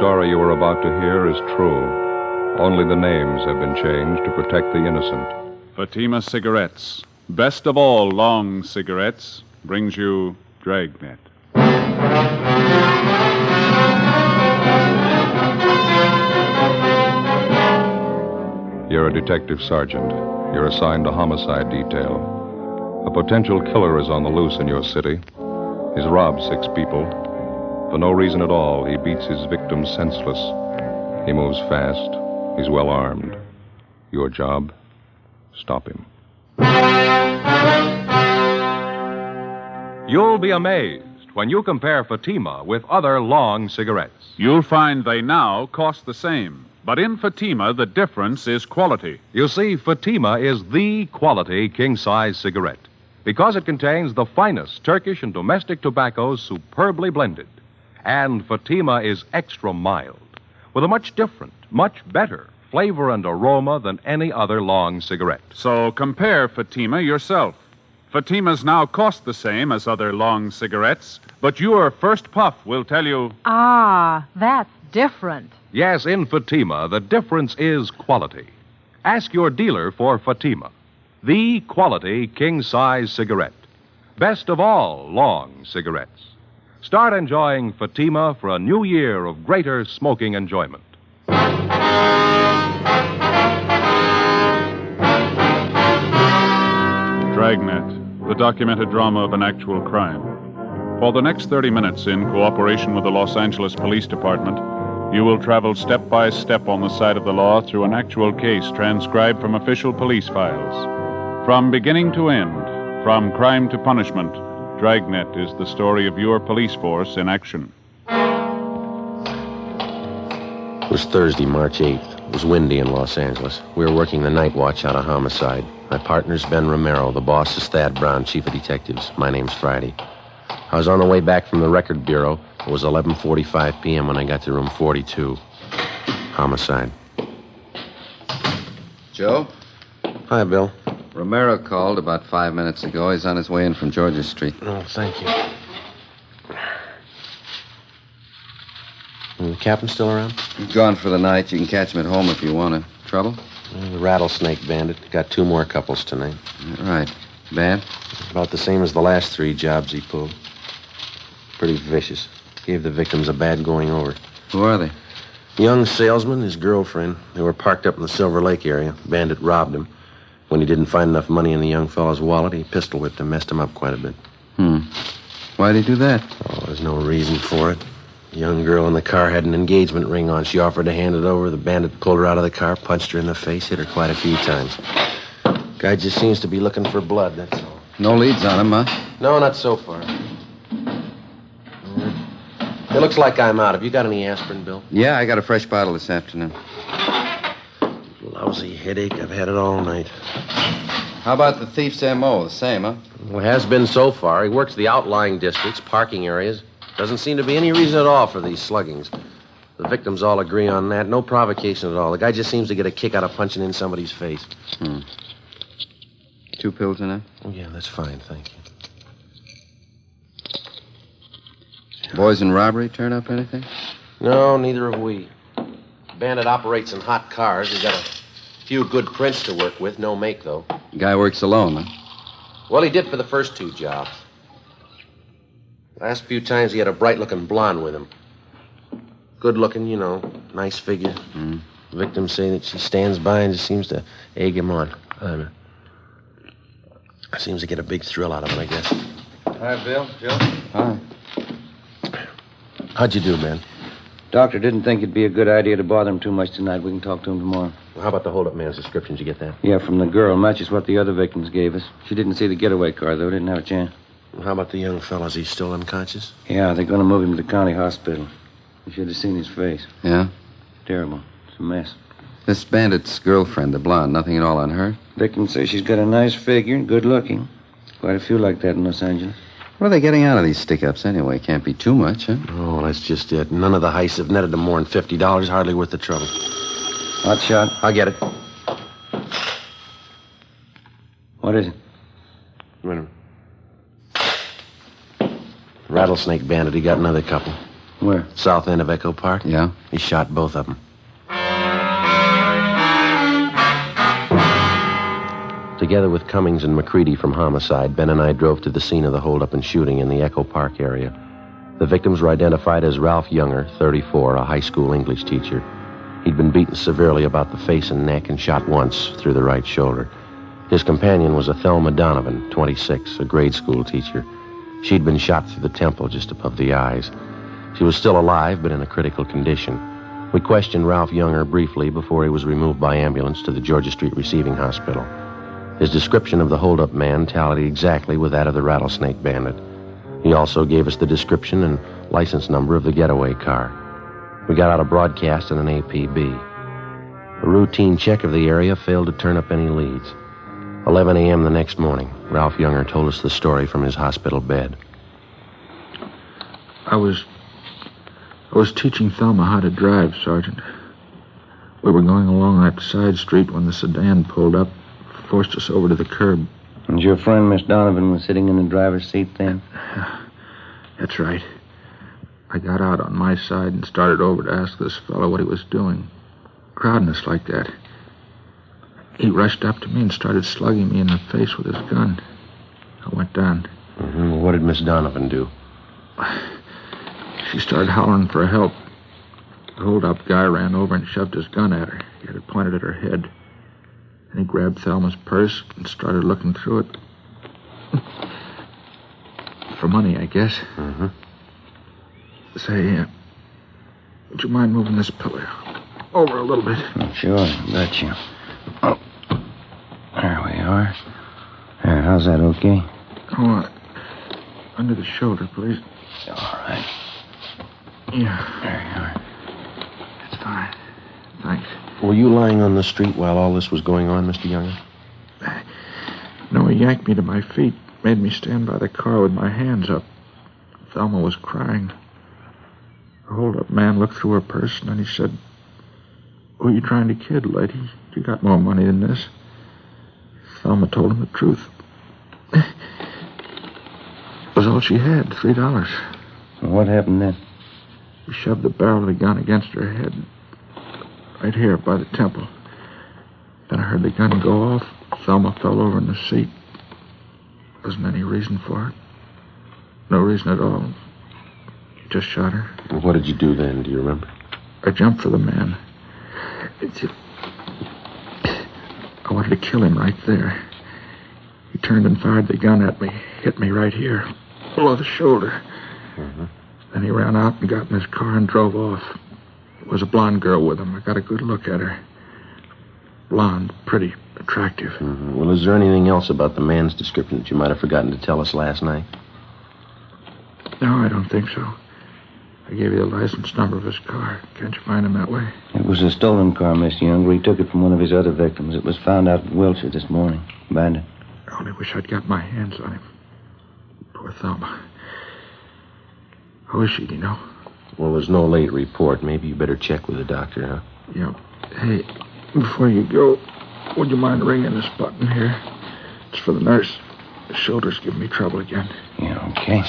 story you are about to hear is true. Only the names have been changed to protect the innocent. Fatima Cigarettes, best of all long cigarettes, brings you Dragnet. You're a detective sergeant. You're assigned to homicide detail. A potential killer is on the loose in your city. He's robbed 6 people. For no reason at all, he beats his victims senseless. He moves fast. He's well armed. Your job? Stop him. You'll be amazed when you compare Fatima with other long cigarettes. You'll find they now cost the same. But in Fatima, the difference is quality. You see, Fatima is the quality king-size cigarette because it contains the finest Turkish and domestic tobaccos superbly blended. And Fatima is extra mild, with a much different, much better flavor and aroma than any other long cigarette. So compare Fatima yourself. Fatimas now cost the same as other long cigarettes, but your first puff will tell you... Ah, that's different. Yes, in Fatima, the difference is quality. Ask your dealer for Fatima, the quality king-size cigarette. Best of all long cigarettes. Start enjoying Fatima for a new year of greater smoking enjoyment. Dragnet, the documented drama of an actual crime. For the next 30 minutes, in cooperation with the Los Angeles Police Department, you will travel step by step on the side of the law through an actual case transcribed from official police files. From beginning to end, from crime to punishment, Dragnet is the story of your police force in action. It was Thursday, March 8th. It was windy in Los Angeles. We were working the night watch out of homicide. My partner's Ben Romero. The boss is Thad Brown, chief of detectives. My name's Friday. I was on the way back from the record bureau. It was 11:45 p.m. when I got to room 42. Homicide. Joe? Hi, Bill. Romero called about 5 minutes ago. He's on his way in from Georgia Street. Oh, thank you. The captain still around? He's gone for the night. You can catch him at home if you want to. Trouble? The rattlesnake bandit. Got 2 more couples tonight. Right. Bad? About the same as the last 3 jobs he pulled. Pretty vicious. Gave the victims a bad going over. Who are they? Young salesman, his girlfriend. They were parked up in the Silver Lake area. Bandit robbed him. When he didn't find enough money in the young fellow's wallet, he pistol whipped him, messed him up quite a bit. Why'd he do that? Oh, there's no reason for it. The young girl in the car had an engagement ring on. She offered to hand it over. The bandit pulled her out of the car, punched her in the face, hit her quite a few times. Guy just seems to be looking for blood, that's all. No leads on him, huh? No, not so far. It looks like I'm out. Have you got any aspirin, Bill? Yeah, I got a fresh bottle this afternoon. Lousy headache. I've had it all night. How about the thief's M.O.? The same, huh? Well, it has been so far. He works the outlying districts, parking areas. Doesn't seem to be any reason at all for these sluggings. The victims all agree on that. No provocation at all. The guy just seems to get a kick out of punching in somebody's face. 2 pills in it? Oh, yeah, that's fine, thank you. Boys in robbery turn up anything? No, neither have we. Bandit operates in hot cars. He's got a few good prints to work with. No make, though. Guy works alone, huh? Well, he did for the first 2 jobs. Last few times he had a bright-looking blonde with him. Good-looking, you know, nice figure. Victims say that she stands by and just seems to egg him on. Seems to get a big thrill out of it, I guess. Hi, Bill. Joe? Hi. How'd you do, man? Doctor didn't think it'd be a good idea to bother him too much tonight. We can talk to him tomorrow. Well, how about the holdup man's description? Did you get that? Yeah, from the girl. Matches what the other victims gave us. She didn't see the getaway car, though. Didn't have a chance. Well, how about the young fella? Is he still unconscious? Yeah, they're going to move him to the county hospital. You should have seen his face. Yeah? Terrible. It's a mess. This bandit's girlfriend, the blonde, nothing at all on her? Victims say she's got a nice figure and good looking. Quite a few like that in Los Angeles. What are they getting out of these stick-ups anyway? Can't be too much, huh? Oh, that's just it. None of the heists have netted them more than $50. Hardly worth the trouble. Hot shot. I'll get it. What is it? Wait a minute. Rattlesnake bandit. He got another couple. Where? South end of Echo Park. Yeah? He shot both of them. Together with Cummings and McCready from Homicide, Ben and I drove to the scene of the holdup and shooting in the Echo Park area. The victims were identified as Ralph Younger, 34, a high school English teacher. He'd been beaten severely about the face and neck and shot once through the right shoulder. His companion was a Thelma Donovan, 26, a grade school teacher. She'd been shot through the temple just above the eyes. She was still alive, but in a critical condition. We questioned Ralph Younger briefly before he was removed by ambulance to the Georgia Street Receiving Hospital. His description of the holdup man tallied exactly with that of the Rattlesnake Bandit. He also gave us the description and license number of the getaway car. We got out a broadcast and an APB. A routine check of the area failed to turn up any leads. 11 a.m. the next morning, Ralph Younger told us the story from his hospital bed. I was teaching Thelma how to drive, Sergeant. We were going along that side street when the sedan pulled up, forced us over to the curb. And your friend, Miss Donovan, was sitting in the driver's seat then? That's right. I got out on my side and started over to ask this fellow what he was doing, crowding us like that. He rushed up to me and started slugging me in the face with his gun. I went down. Mm-hmm. What did Miss Donovan do? She started hollering for help. The hold-up guy ran over and shoved his gun at her. He had it pointed at her head. And he grabbed Thelma's purse and started looking through it. For money, I guess. Mm-hmm. Say, would you mind moving this pillow over a little bit? Sure, betcha. Oh, there we are. There, how's that, okay? Oh, under the shoulder, please. All right. Yeah. There you are. That's fine. Thanks. Were you lying on the street while all this was going on, Mr. Younger? No, he yanked me to my feet, made me stand by the car with my hands up. Thelma was crying. The hold-up man looked through her purse, and then he said, "Who are you trying to kid, lady? You got more money than this." Thelma told him the truth. It was all she had, $3. What happened then? He shoved the barrel of the gun against her head, right here by the temple. Then I heard the gun go off. Thelma fell over in the seat. Wasn't any reason for it. No reason at all. He just shot her. What did you do then? Do you remember? I jumped for the man. I wanted to kill him right there. He turned and fired the gun at me, hit me right here, below the shoulder. Mm-hmm. Then he ran out and got in his car and drove off. There was a blonde girl with him. I got a good look at her. Blonde, pretty, attractive. Mm-hmm. Well, is there anything else about the man's description that you might have forgotten to tell us last night? No, I don't think so. I gave you the license number of his car. Can't you find him that way? It was a stolen car, Mr. Younger. He took it from one of his other victims. It was found out in Wilshire this morning. Abandoned. I only wish I'd got my hands on him. Poor Thelma. How is she, do you know? Well, there's no late report. Maybe you better check with the doctor, huh? Yeah. Hey, before you go, would you mind ringing this button here? It's for the nurse. The shoulder's giving me trouble again. Yeah, okay.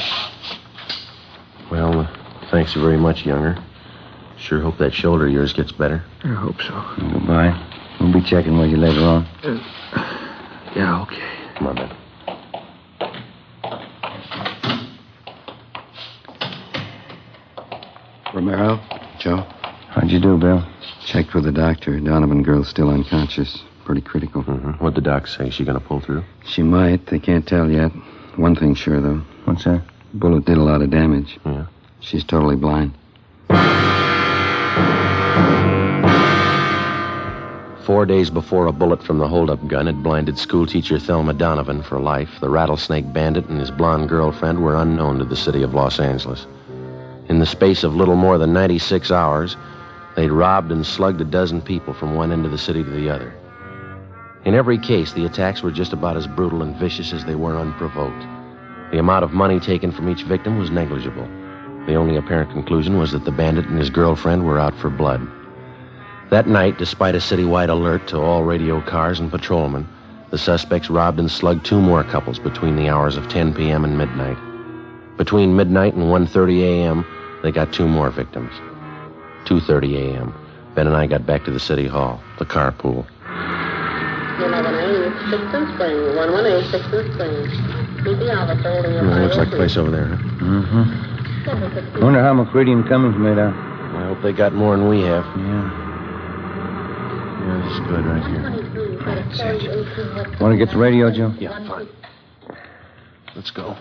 Well, thanks very much, Younger. Sure hope that shoulder of yours gets better. I hope so. Goodbye. We'll be checking with you later on. Yeah, okay. Come on, Ben. Romero? Joe? How'd you do, Bill? Checked with the doctor. Donovan girl's still unconscious. Pretty critical. Mm-hmm. What'd the doc say? She gonna pull through? She might. They can't tell yet. One thing's sure, though. What's that? Bullet did a lot of damage. Yeah. She's totally blind. 4 days before a bullet from the holdup gun had blinded schoolteacher Thelma Donovan for life, the Rattlesnake Bandit and his blonde girlfriend were unknown to the city of Los Angeles. In the space of little more than 96 hours, they'd robbed and slugged a dozen people from one end of the city to the other. In every case, the attacks were just about as brutal and vicious as they were unprovoked. The amount of money taken from each victim was negligible. The only apparent conclusion was that the bandit and his girlfriend were out for blood. That night, despite a citywide alert to all radio cars and patrolmen, the suspects robbed and slugged two more couples between the hours of 10 p.m. and midnight. Between midnight and 1:30 a.m., They got 2 more victims. 2:30 a.m. Ben and I got back to the city hall, the carpool. 118 Sixton Spring. 118 Sixton Spring. Meet the officer holding your Looks like a place over there, huh? Mm-hmm. Wonder how McCready and Cummings made out. I hope they got more than we have. Yeah. Yeah, this is good right here. Want to get the radio, Joe? Yeah, fine. Let's go.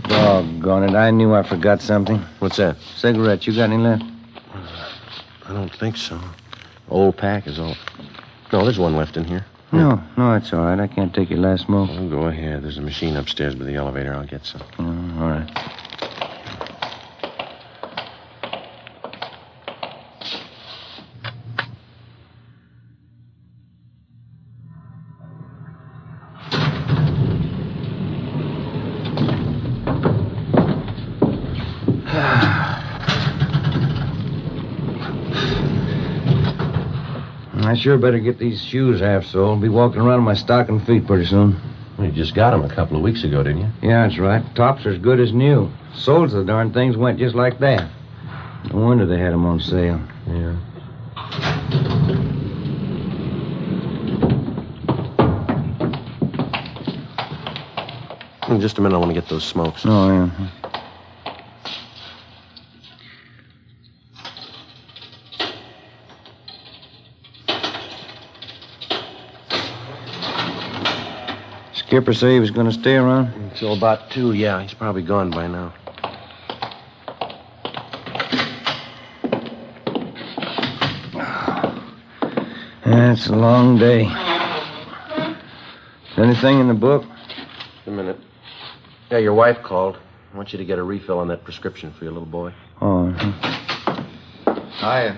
Doggone it, I knew I forgot something. What's that? Cigarettes, you got any left? I don't think so. Old pack is all. No, there's one left in here. No, it's all right. I can't take your last smoke. Oh, go ahead. There's a machine upstairs by the elevator. I'll get some. All right. I sure better get these shoes half soled. Be walking around in my stocking feet pretty soon. Well, you just got them a couple of weeks ago, didn't you? Yeah, that's right. Tops are as good as new. Soles of the darn things went just like that. No wonder they had them on sale. Yeah. In just a minute, I want to get those smokes. Oh, yeah. Skipper say he was going to stay around? Until about 2, yeah. He's probably gone by now. That's a long day. Anything in the book? Just a minute. Yeah, your wife called. I want you to get a refill on that prescription for your little boy. Oh, Hiya.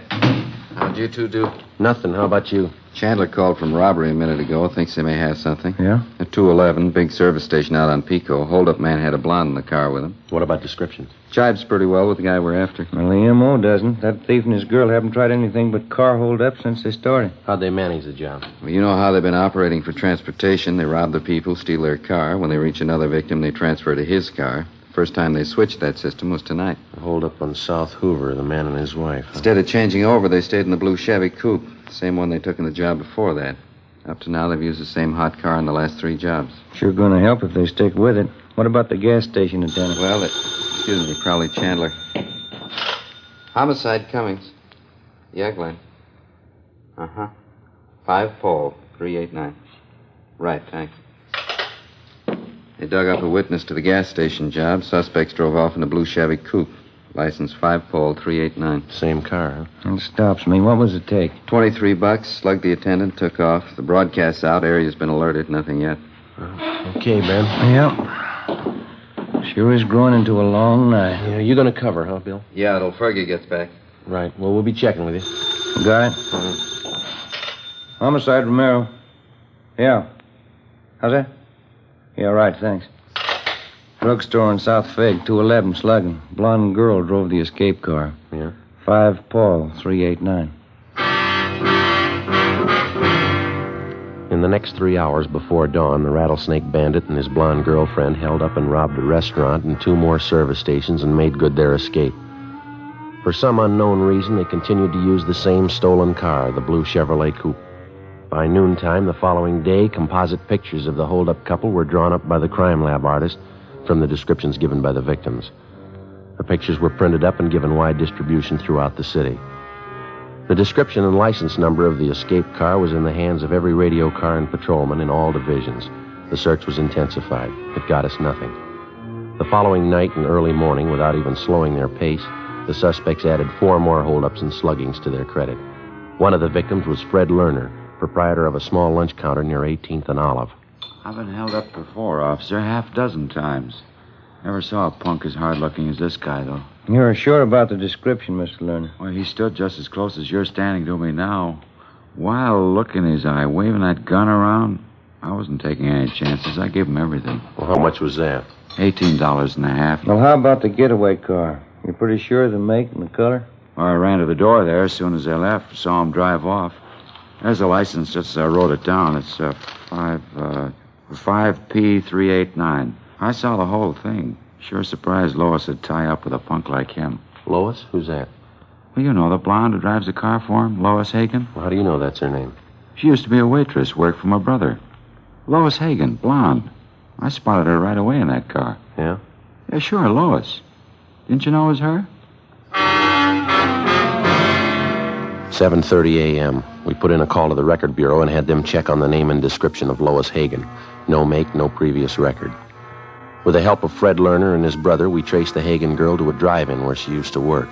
How'd you two do? Nothing. How about you? Chandler called from robbery a minute ago. Thinks they may have something. Yeah? At 211, big service station out on Pico. Holdup man had a blonde in the car with him. What about descriptions? Jives pretty well with the guy we're after. Well, the M.O. doesn't. That thief and his girl haven't tried anything but car hold-up since they started. How'd they manage the job? Well, you know how they've been operating for transportation. They rob the people, steal their car. When they reach another victim, they transfer to his car. The first time they switched that system was tonight. Hold up on South Hoover, the man and his wife. Huh? Instead of changing over, they stayed in the blue Chevy coupe. Same one they took in the job before that. Up to now, they've used the same hot car in the last 3 jobs. Sure gonna help if they stick with it. What about the gas station attendant? Well, excuse me, Crowley Chandler. Homicide Cummings. Yeah, Glenn. Uh-huh. 5 Paul, 389. Right, thanks. They dug up a witness to the gas station job. Suspects drove off in a blue Chevy coupe. License 5 Paul, 389. Same car, huh? It stops me. What was the take? $23. Slugged the attendant, took off. The broadcast's out. Area's been alerted. Nothing yet. Okay, Ben. Yep. Sure is growing into a long night. Yeah, you gonna cover, huh, Bill? Yeah, till Fergie gets back. Right. Well, we'll be checking with you. Got it? Homicide, Romero. Yeah. How's that? Yeah, right, thanks. Drugstore in South Fig, 211, slugging. Blonde girl drove the escape car. Yeah? 5 Paul, 389. In the next 3 hours before dawn, the rattlesnake bandit and his blonde girlfriend held up and robbed a restaurant and 2 more service stations and made good their escape. For some unknown reason, they continued to use the same stolen car, the blue Chevrolet coupe. By noontime the following day, composite pictures of the holdup couple were drawn up by the crime lab artist from the descriptions given by the victims. The pictures were printed up and given wide distribution throughout the city. The description and license number of the escaped car was in the hands of every radio car and patrolman in all divisions. The search was intensified. It got us nothing. The following night and early morning, without even slowing their pace, the suspects added 4 more holdups and sluggings to their credit. One of the victims was Fred Lerner, proprietor of a small lunch counter near 18th and Olive. I've been held up before, officer, 6 times. Never saw a punk as hard-looking as this guy, though. You're sure about the description, Mr. Lerner? Well, he stood just as close as you're standing to me now. Wild look in his eye, waving that gun around. I wasn't taking any chances. I gave him everything. Well, how much was that? $18.50. Well, how about the getaway car? You're pretty sure of the make and the color? Well, I ran to the door there as soon as they left. Saw him drive off. There's the license, just as I wrote it down. It's 5P389. I saw the whole thing. Sure surprised Lois would tie up with a punk like him. Lois? Who's that? Well, you know, the blonde who drives the car for him, Lois Hagen. Well, how do you know that's her name? She used to be a waitress, worked for my brother. Lois Hagen, blonde. I spotted her right away in that car. Yeah? Yeah, sure, Lois. Didn't you know it was her? 7:30 a.m. We put in a call to the record bureau and had them check on the name and description of Lois Hagen. No make, no previous record. With the help of Fred Lerner and his brother, we traced the Hagen girl to a drive-in where she used to work.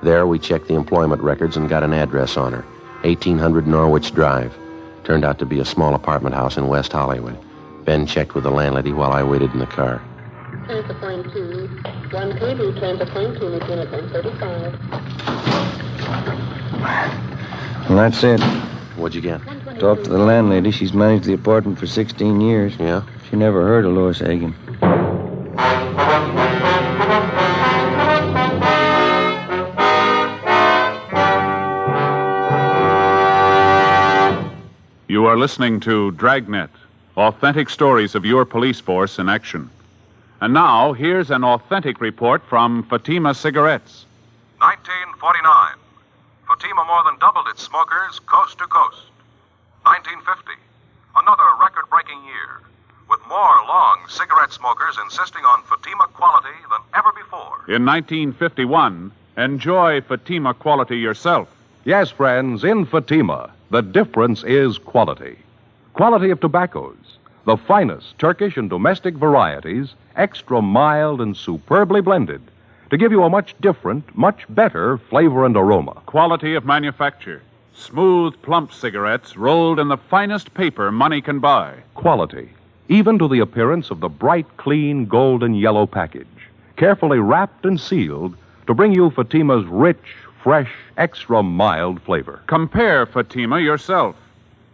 There, we checked the employment records and got an address on her. 1800 Norwich Drive. Turned out to be a small apartment house in West Hollywood. Ben checked with the landlady while I waited in the car. Transfer point 2. 1 KB, transfer point 2, unit 135. Well, that's it. What'd you get? Talked to the landlady. She's managed the apartment for 16 years. Yeah? She never heard of Lois Hagen. You are listening to Dragnet, authentic stories of your police force in action. And now, here's an authentic report from Fatima Cigarettes. 1949. Fatima more than doubled its smokers coast to coast. 1950. Another record-breaking year, with more long cigarette smokers insisting on Fatima quality than ever before. In 1951, enjoy Fatima quality yourself. Yes, friends, in Fatima, the difference is quality. Quality of tobaccos, the finest Turkish and domestic varieties, extra mild and superbly blended, to give you a much different, much better flavor and aroma. Quality of manufacture. Smooth, plump cigarettes rolled in the finest paper money can buy. Quality, even to the appearance of the bright, clean, golden yellow package, carefully wrapped and sealed to bring you Fatima's rich, fresh, extra mild flavor. Compare Fatima yourself.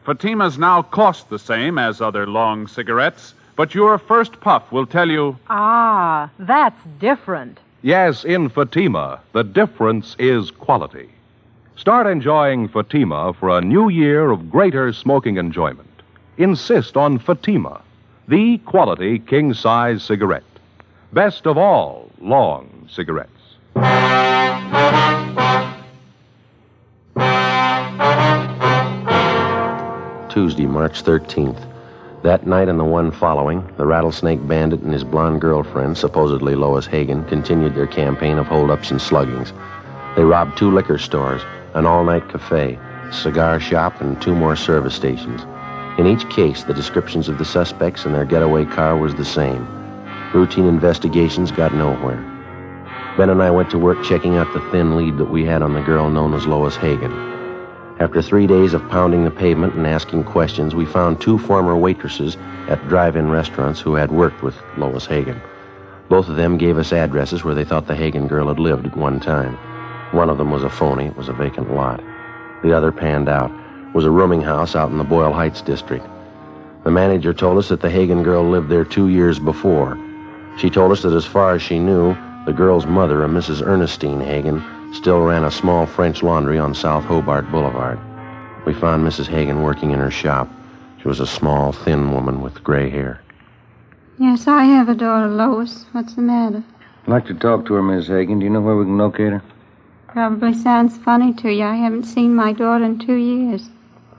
Fatimas now cost the same as other long cigarettes, but your first puff will tell you, Ah, that's different. Yes, in Fatima, the difference is quality. Start enjoying Fatima for a new year of greater smoking enjoyment. Insist on Fatima, the quality king-size cigarette. Best of all long cigarettes. Tuesday, March 13th. That night and the one following, the Rattlesnake Bandit and his blonde girlfriend, supposedly Lois Hagen, continued their campaign of holdups and sluggings. They robbed 2 liquor stores, an all-night cafe, a cigar shop, and 2 more service stations. In each case, the descriptions of the suspects and their getaway car was the same. Routine investigations got nowhere. Ben and I went to work checking out the thin lead that we had on the girl known as Lois Hagen. After 3 days of pounding the pavement and asking questions, we found 2 former waitresses at drive-in restaurants who had worked with Lois Hagen. Both of them gave us addresses where they thought the Hagen girl had lived at one time. One of them was a phony. It was a vacant lot. The other panned out. It was a rooming house out in the Boyle Heights district. The manager told us that the Hagen girl lived there 2 years before. She told us that as far as she knew, the girl's mother, a Mrs. Ernestine Hagen, still ran a small French laundry on South Hobart Boulevard. We found Mrs. Hagen working in her shop. She was a small, thin woman with gray hair. Yes, I have a daughter, Lois. What's the matter? I'd like to talk to her, Miss Hagen. Do you know where we can locate her? Probably sounds funny to you. I haven't seen my daughter in 2 years.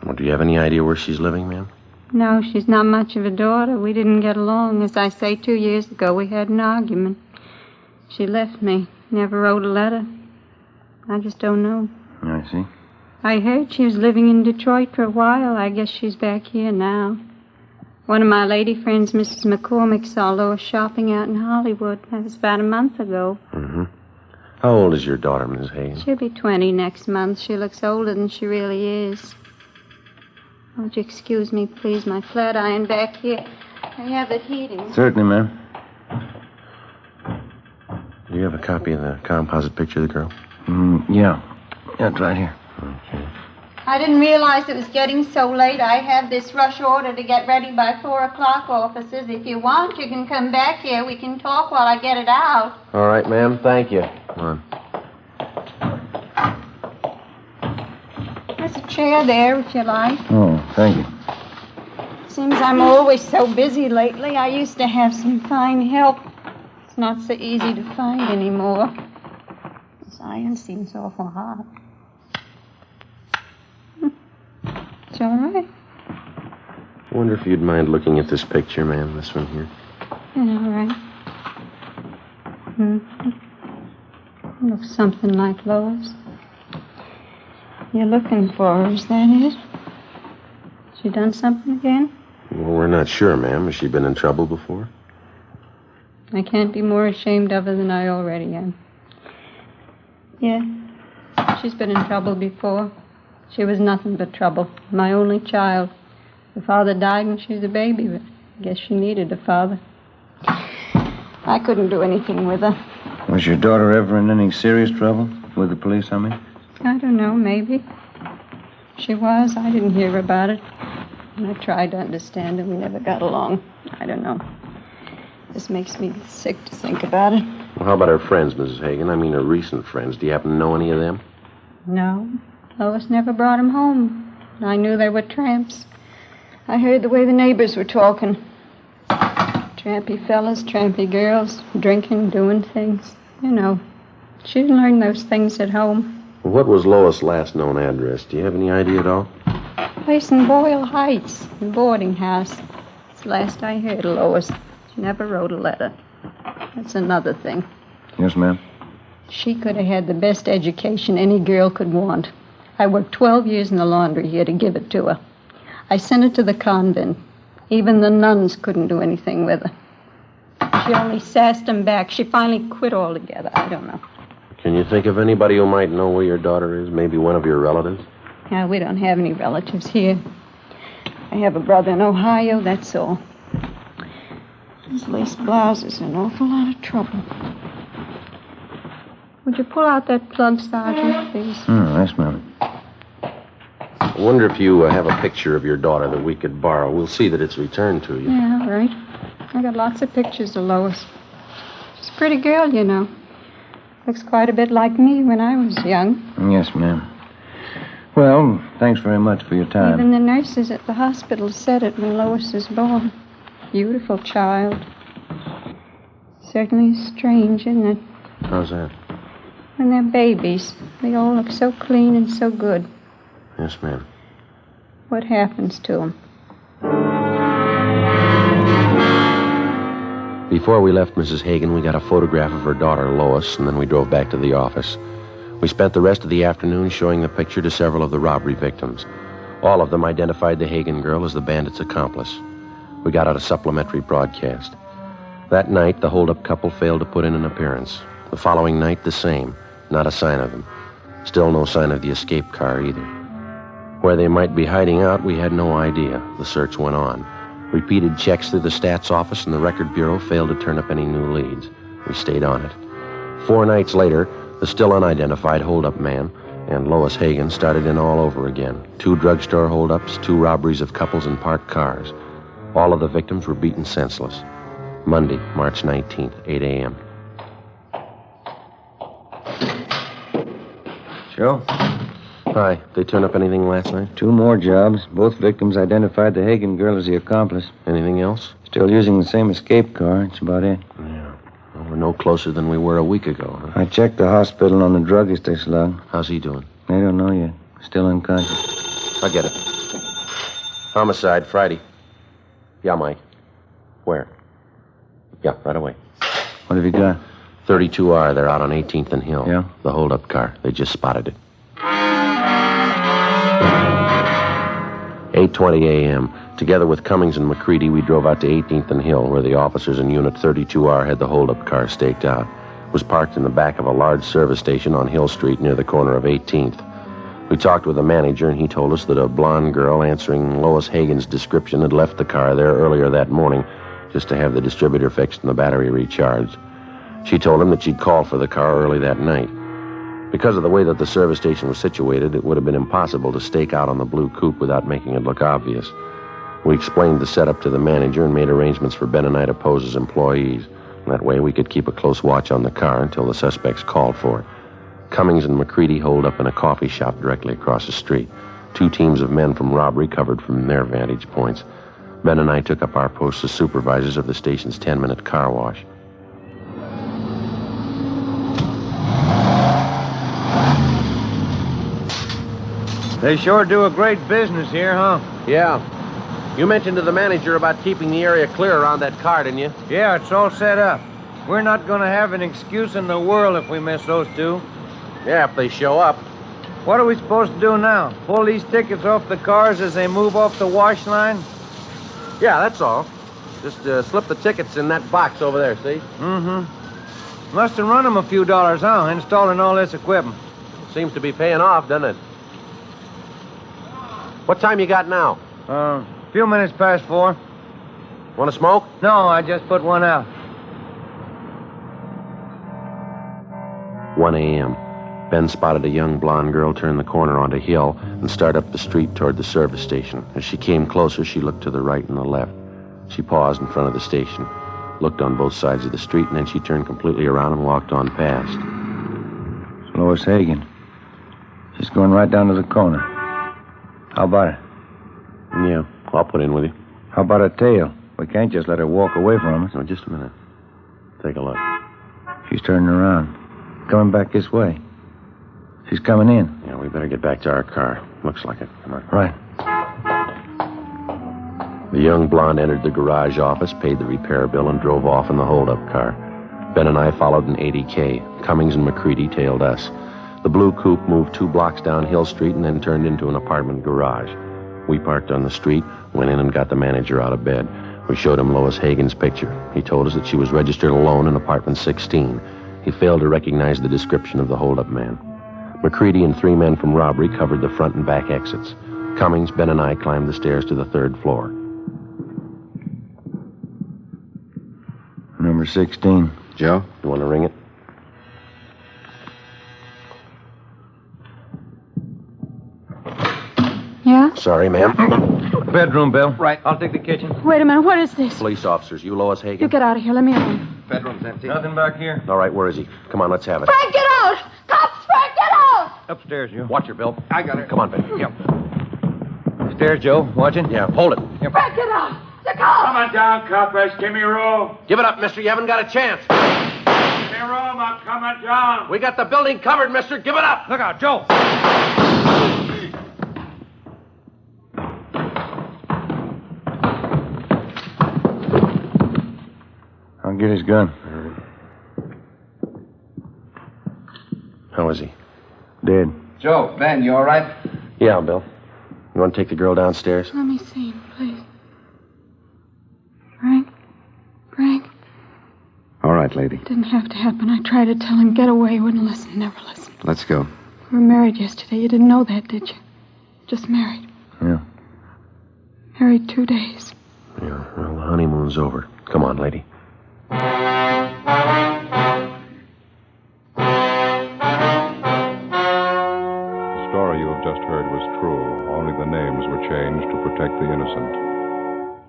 Well, do you have any idea where she's living, ma'am? No, she's not much of a daughter. We didn't get along. As I say, 2 years ago, we had an argument. She left me. Never wrote a letter. I just don't know. I see. I heard she was living in Detroit for a while. I guess she's back here now. One of my lady friends, Mrs. McCormick, saw Lois shopping out in Hollywood. That was about a month ago. Mm-hmm. How old is your daughter, Miss Hagen? She'll be 20 next month. She looks older than she really is. Would you excuse me, please? My flat iron back here. I have it heating. Certainly, ma'am. Do you have a copy of the composite picture of the girl? Yeah. Yeah, it's right here. Okay. I didn't realize it was getting so late. I have this rush order to get ready by 4 o'clock, officers. If you want, you can come back here. We can talk while I get it out. All right, ma'am. Thank you. Come on. There's a chair there, if you like. Oh, thank you. Seems I'm always so busy lately. I used to have some fine help. not so easy to find anymore. This iron seems awful hard. It's all right. I wonder if you'd mind looking at this picture, ma'am, this one here. Yeah, all right. Looks something like Lois. You're looking for her, is that it? She done something again? Well, we're not sure, ma'am. Has she been in trouble before? I can't be more ashamed of her than I already am. Yeah, she's been in trouble before. She was nothing but trouble. My only child. Her father died when she was a baby, but I guess she needed a father. I couldn't do anything with her. Was your daughter ever in any serious trouble? With the police, I mean? I don't know, maybe. She was. I didn't hear about it. And I tried to understand her. We never got along. I don't know. This makes me sick to think about it. Well, how about her friends, Mrs. Hagan? I mean, her recent friends. Do you happen to know any of them? No. Lois never brought them home. I knew they were tramps. I heard the way the neighbors were talking. Trampy fellas, trampy girls, drinking, doing things. You know, she didn't learn those things at home. What was Lois' last known address? Do you have any idea at all? Place in Boyle Heights, the boarding house. It's the last I heard of Lois. She never wrote a letter. That's another thing. Yes, ma'am. She could have had the best education any girl could want. I worked 12 years in the laundry here to give it to her. I sent her to the convent. Even the nuns couldn't do anything with her. She only sassed them back. She finally quit altogether. I don't know. Can you think of anybody who might know where your daughter is? Maybe one of your relatives? Yeah, we don't have any relatives here. I have a brother in Ohio, that's all. His lace blouse is an awful lot of trouble. Would you pull out that plug, Sergeant, please? Yes, ma'am. I wonder if you have a picture of your daughter that we could borrow. We'll see that it's returned to you. Yeah, all right. I got lots of pictures of Lois. She's a pretty girl, you know. Looks quite a bit like me when I was young. Yes, ma'am. Well, thanks very much for your time. Even the nurses at the hospital said it when Lois was born. Beautiful child. Certainly strange, isn't it? How's that? When they're babies, they all look so clean and so good. Yes, ma'am. What happens to them? Before we left Mrs. Hagan, we got a photograph of her daughter, Lois, and then we drove back to the office. We spent the rest of the afternoon showing the picture to several of the robbery victims. All of them identified the Hagan girl as the bandit's accomplice. We got out a supplementary broadcast. That night, the holdup couple failed to put in an appearance. The following night, the same. Not a sign of them. Still no sign of the escape car either. Where they might be hiding out, we had no idea. The search went on. Repeated checks through the stats office and the record bureau failed to turn up any new leads. We stayed on it. 4 nights later, the still unidentified holdup man and Lois Hagan started in all over again. 2 drugstore holdups, 2 robberies of couples in parked cars. All of the victims were beaten senseless. Monday, March 19th, 8 a.m. Joe? Hi. They turn up anything last night? 2 more jobs. Both victims identified the Hagan girl as the accomplice. Anything else? Still using the same escape car. That's about it. Yeah. Well, we're no closer than we were a week ago, huh? I checked the hospital on the druggist they slugged. How's he doing? I don't know yet. Still unconscious. I get it. Homicide, Friday. Yeah, Mike. Where? Yeah, right away. What have you got? 32R. They're out on 18th and Hill. Yeah? The holdup car. They just spotted it. 8:20 a.m. Together with Cummings and McCready, we drove out to 18th and Hill, where the officers in Unit 32R had the holdup car staked out. It was parked in the back of a large service station on Hill Street near the corner of 18th. We talked with the manager, and he told us that a blonde girl answering Lois Hagan's description had left the car there earlier that morning just to have the distributor fixed and the battery recharged. She told him that she'd called for the car early that night. Because of the way that the service station was situated, it would have been impossible to stake out on the blue coupe without making it look obvious. We explained the setup to the manager and made arrangements for Ben and I to pose as employees. That way we could keep a close watch on the car until the suspects called for it. Cummings and McCready holed up in a coffee shop directly across the street. 2 teams of men from robbery covered from their vantage points. Ben and I took up our posts as supervisors of the station's 10-minute car wash. They sure do a great business here, huh? Yeah. You mentioned to the manager about keeping the area clear around that car, didn't you? Yeah, it's all set up. We're not going to have an excuse in the world if we miss those two. Yeah, if they show up. What are we supposed to do now? Pull these tickets off the cars as they move off the wash line? Yeah, that's all. Just slip the tickets in that box over there, see? Mm-hmm. Must have run them a few dollars, huh? Installing all this equipment. Seems to be paying off, doesn't it? What time you got now? A few minutes past 4. Want to smoke? No, I just put one out. 1 a.m. Ben spotted a young blonde girl turn the corner onto Hill and start up the street toward the service station. As she came closer, she looked to the right and the left. She paused in front of the station, looked on both sides of the street, and then she turned completely around and walked on past. It's Lois Hagen. She's going right down to the corner. How about it? Yeah, I'll put in with you. How about a tail? We can't just let her walk away from us. No, just a minute. Take a look. She's turning around. Coming back this way. She's coming in. Yeah, we better get back to our car. Looks like it. Come on. Right. The young blonde entered the garage office, paid the repair bill, and drove off in the holdup car. Ben and I followed in 80K. Cummings and McCready tailed us. The blue coupe moved 2 blocks down Hill Street and then turned into an apartment garage. We parked on the street, went in and got the manager out of bed. We showed him Lois Hagen's picture. He told us that she was registered alone in apartment 16. He failed to recognize the description of the holdup man. McCready and 3 men from robbery covered the front and back exits. Cummings, Ben, and I climbed the stairs to the 3rd floor. Number 16. Joe, you want to ring it? Yeah? Sorry, ma'am. Bedroom, Bill. Right, I'll take the kitchen. Wait a minute, what is this? Police officers, you Lois Hagen? You get out of here, let me alone. Bedroom's empty. Nothing back here. All right, where is he? Come on, let's have it. Frank, get out! Cops, Frank, get out! Upstairs, Joe. Watch her, Bill. I got her. Come on, Ben. Yep. Stairs, Joe. Watching? Yeah, hold it. Frank, get out! The cops! Come on down, coppers. Give me room. Give it up, mister. You haven't got a chance. Give me room. I'm coming down. We got the building covered, mister. Give it up. Look out, Joe. I'll get his gun. How is he? Dead. Joe, Ben, you all right? Yeah, Bill. You want to take the girl downstairs? Let me see him, please. Frank? Frank? All right, lady. Didn't have to happen. I tried to tell him, get away. He wouldn't listen, never listened. Let's go. We were married yesterday. You didn't know that, did you? Just married. Yeah. Married 2 days. Yeah, well, the honeymoon's over. Come on, lady. The story you have just heard was true. Only the names were changed to protect the innocent.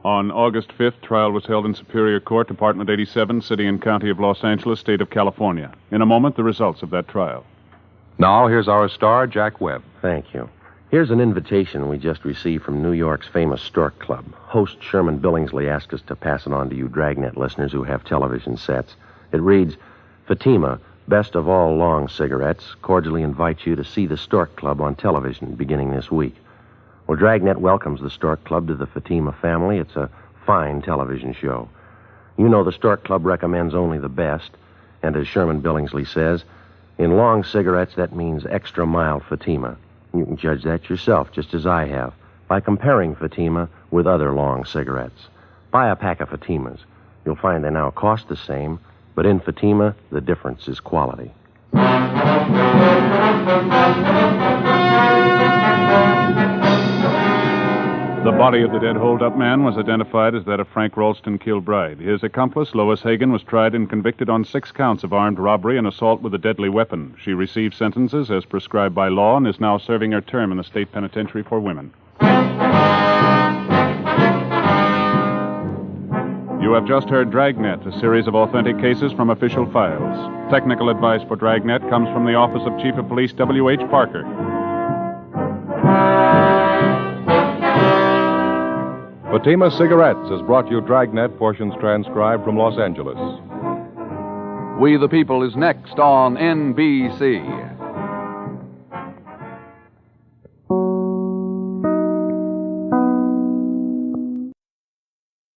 On August 5th, trial was held in Superior Court, Department 87, City and County of Los Angeles, State of California. In a moment, the results of that trial. Now, here's our star, Jack Webb. Thank you. Here's an invitation we just received from New York's famous Stork Club. Host Sherman Billingsley asked us to pass it on to you Dragnet listeners who have television sets. It reads, Fatima, best of all long cigarettes, cordially invites you to see the Stork Club on television beginning this week. Well, Dragnet welcomes the Stork Club to the Fatima family. It's a fine television show. You know the Stork Club recommends only the best, and as Sherman Billingsley says, in long cigarettes, that means extra mild Fatima. You can judge that yourself, just as I have, by comparing Fatima with other long cigarettes. Buy a pack of Fatimas. You'll find they now cost the same, but in Fatima, the difference is quality. The body of the dead hold-up man was identified as that of Frank Ralston Kilbride. His accomplice, Lois Hagen, was tried and convicted on 6 counts of armed robbery and assault with a deadly weapon. She received sentences as prescribed by law and is now serving her term in the state penitentiary for women. You have just heard Dragnet, a series of authentic cases from official files. Technical advice for Dragnet comes from the Office of Chief of Police W.H. Parker. Fatima Cigarettes has brought you Dragnet, portions transcribed from Los Angeles. We the People is next on NBC.